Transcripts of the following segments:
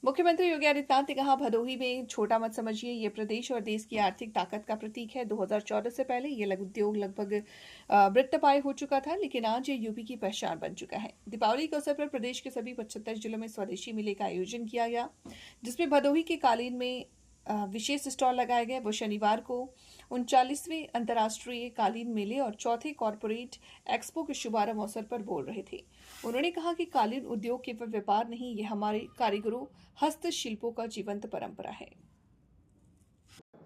मुख्यमंत्री योगी आदित्यनाथ ने कहा, भदोही में छोटा मत समझिए, ये प्रदेश और देश की आर्थिक ताकत का प्रतीक है। 2014 से पहले ये लघु उद्योग लगभग मृतप्राय हो चुका था, लेकिन आज ये यूपी की पहचान बन चुका है। दीपावली के अवसर पर प्रदेश के सभी 75 जिलों में स्वदेशी मेले का आयोजन किया गया, जिसमें भदोही के कालीन में विशेष स्टॉल लगाए गए। वो शनिवार को 39वें अंतर्राष्ट्रीय कालीन मेले और चौथे कॉरपोरेट एक्सपो के शुभारंभ अवसर पर बोल रहे थे। उन्होंने कहा कि कालीन उद्योग केवल व्यापार नहीं, ये हमारे कारीगरों, हस्तशिल्पों का जीवंत परंपरा है।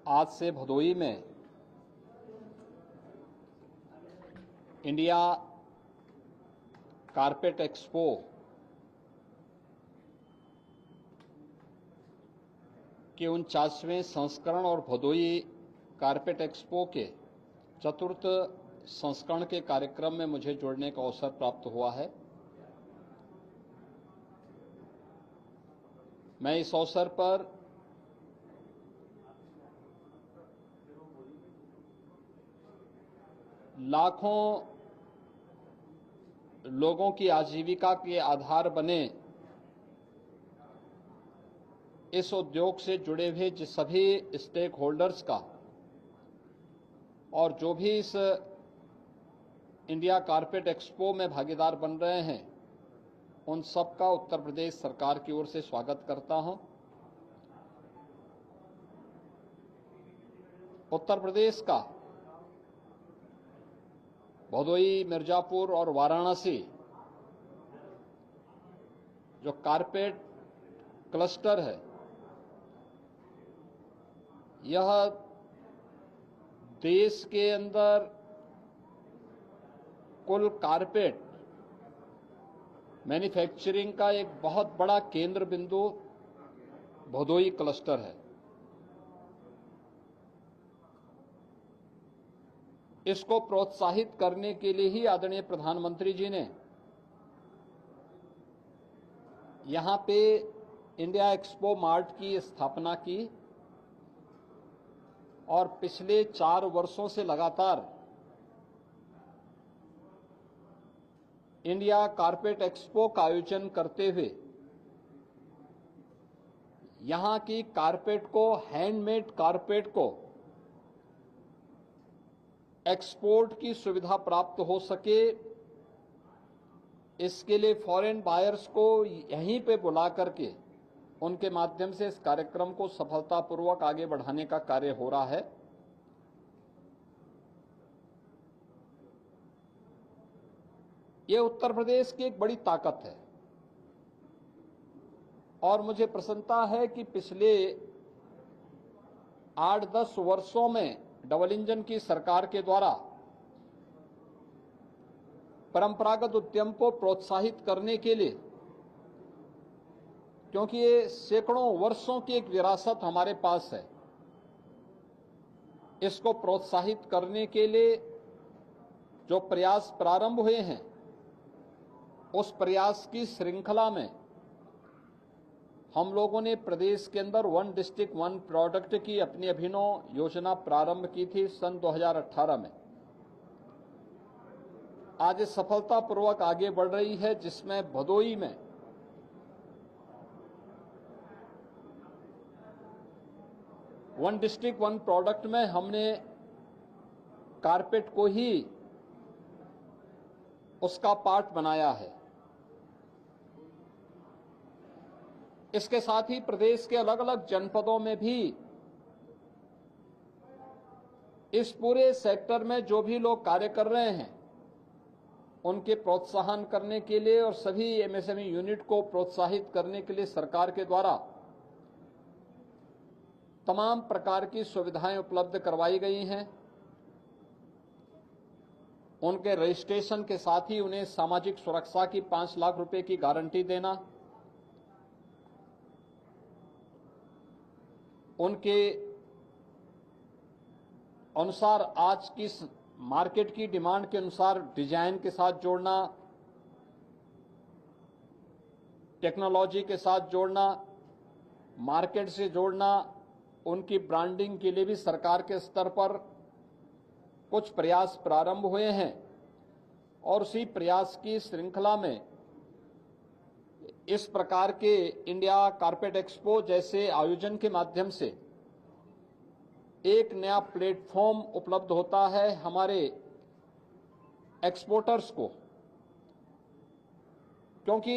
आज से भदोही में इंडिया कारपेट एक्सपो के 49वें संस्करण और भदोही कारपेट एक्सपो के चतुर्थ संस्करण के कार्यक्रम में मुझे जुड़ने का अवसर प्राप्त हुआ है। मैं इस अवसर पर लाखों लोगों की आजीविका के आधार बने इस उद्योग से जुड़े हुए सभी स्टेक होल्डर्स का और जो भी इस इंडिया कारपेट एक्सपो में भागीदार बन रहे हैं, उन सबका उत्तर प्रदेश सरकार की ओर से स्वागत करता हूं। उत्तर प्रदेश का भदोही, मिर्जापुर और वाराणसी जो कारपेट क्लस्टर है, यह देश के अंदर कुल कारपेट मैन्युफैक्चरिंग का एक बहुत बड़ा केंद्र बिंदु भदोही क्लस्टर है। इसको प्रोत्साहित करने के लिए ही आदरणीय प्रधानमंत्री जी ने यहां पे इंडिया एक्सपो मार्ट की स्थापना की और पिछले 4 वर्षों से लगातार इंडिया कारपेट एक्सपो का आयोजन करते हुए यहां की कारपेट को, हैंडमेड कारपेट को एक्सपोर्ट की सुविधा प्राप्त हो सके, इसके लिए फॉरेन बायर्स को यहीं पे बुला करके उनके माध्यम से इस कार्यक्रम को सफलतापूर्वक आगे बढ़ाने का कार्य हो रहा है। ये उत्तर प्रदेश की एक बड़ी ताकत है और मुझे प्रसन्नता है कि पिछले 8-10 वर्षों में डबल इंजन की सरकार के द्वारा परंपरागत उद्यम को प्रोत्साहित करने के लिए, क्योंकि ये सैकड़ों वर्षों की एक विरासत हमारे पास है, इसको प्रोत्साहित करने के लिए जो प्रयास प्रारंभ हुए हैं, उस प्रयास की श्रृंखला में हम लोगों ने प्रदेश के अंदर वन डिस्ट्रिक्ट वन प्रोडक्ट की अपनी अभिनव योजना प्रारंभ की थी सन 2018 में। आज सफलतापूर्वक आगे बढ़ रही है, जिसमें भदोही में वन डिस्ट्रिक्ट वन प्रोडक्ट में हमने कारपेट को ही उसका पार्ट बनाया है। इसके साथ ही प्रदेश के अलग अलग जनपदों में भी इस पूरे सेक्टर में जो भी लोग कार्य कर रहे हैं, उनके प्रोत्साहन करने के लिए और सभी एमएसएमई यूनिट को प्रोत्साहित करने के लिए सरकार के द्वारा तमाम प्रकार की सुविधाएं उपलब्ध करवाई गई हैं। उनके रजिस्ट्रेशन के साथ ही उन्हें सामाजिक सुरक्षा की 5 लाख रुपए की गारंटी देना, उनके अनुसार आज की मार्केट की डिमांड के अनुसार डिजाइन के साथ जोड़ना, टेक्नोलॉजी के साथ जोड़ना, मार्केट से जोड़ना, उनकी ब्रांडिंग के लिए भी सरकार के स्तर पर कुछ प्रयास प्रारंभ हुए हैं और उसी प्रयास की श्रृंखला में इस प्रकार के इंडिया कारपेट एक्सपो जैसे आयोजन के माध्यम से एक नया प्लेटफॉर्म उपलब्ध होता है हमारे एक्सपोर्टर्स को, क्योंकि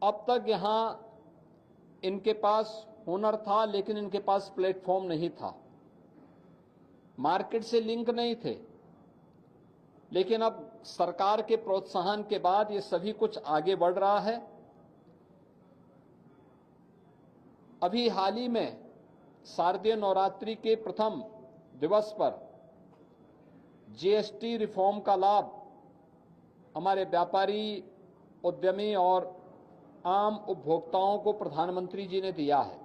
अब तक यहां इनके पास हुनर था लेकिन इनके पास प्लेटफॉर्म नहीं था, मार्केट से लिंक नहीं थे। लेकिन अब सरकार के प्रोत्साहन के बाद ये सभी कुछ आगे बढ़ रहा है। अभी हाल ही में शारदीय नवरात्रि के प्रथम दिवस पर जीएसटी रिफॉर्म का लाभ हमारे व्यापारी, उद्यमी और आम उपभोक्ताओं को प्रधानमंत्री जी ने दिया है।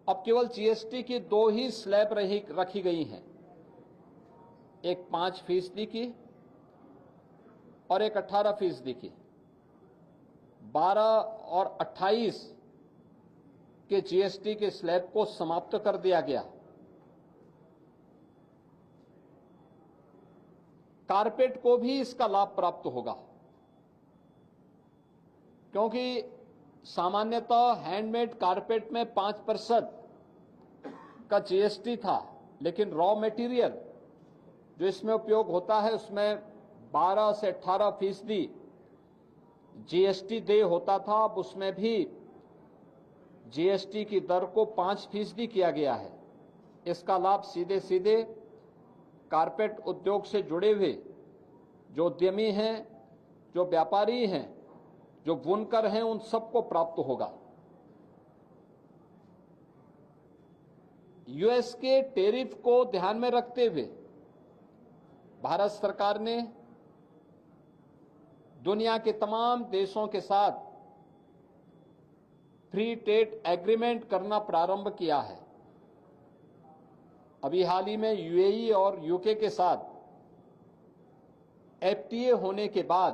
अब केवल जीएसटी की 2 ही स्लैब रखी गई हैं, एक 5% की और एक 18% की। 12 और 28 के जीएसटी के स्लैब को समाप्त कर दिया गया। कारपेट को भी इसका लाभ प्राप्त होगा, क्योंकि सामान्यतः हैंडमेड कारपेट में 5% का जीएसटी था, लेकिन रॉ मटेरियल जो इसमें उपयोग होता है उसमें 12 से 18% जीएसटी देय होता था। अब उसमें भी जीएसटी की दर को 5% किया गया है। इसका लाभ सीधे सीधे कारपेट उद्योग से जुड़े हुए जो उद्यमी हैं, जो व्यापारी हैं, जो बुनकर हैं, उन सबको प्राप्त होगा। यूएस के टैरिफ को ध्यान में रखते हुए भारत सरकार ने दुनिया के तमाम देशों के साथ फ्री ट्रेड एग्रीमेंट करना प्रारंभ किया है। अभी हाल ही में यूएई और यूके के साथ एफटीए होने के बाद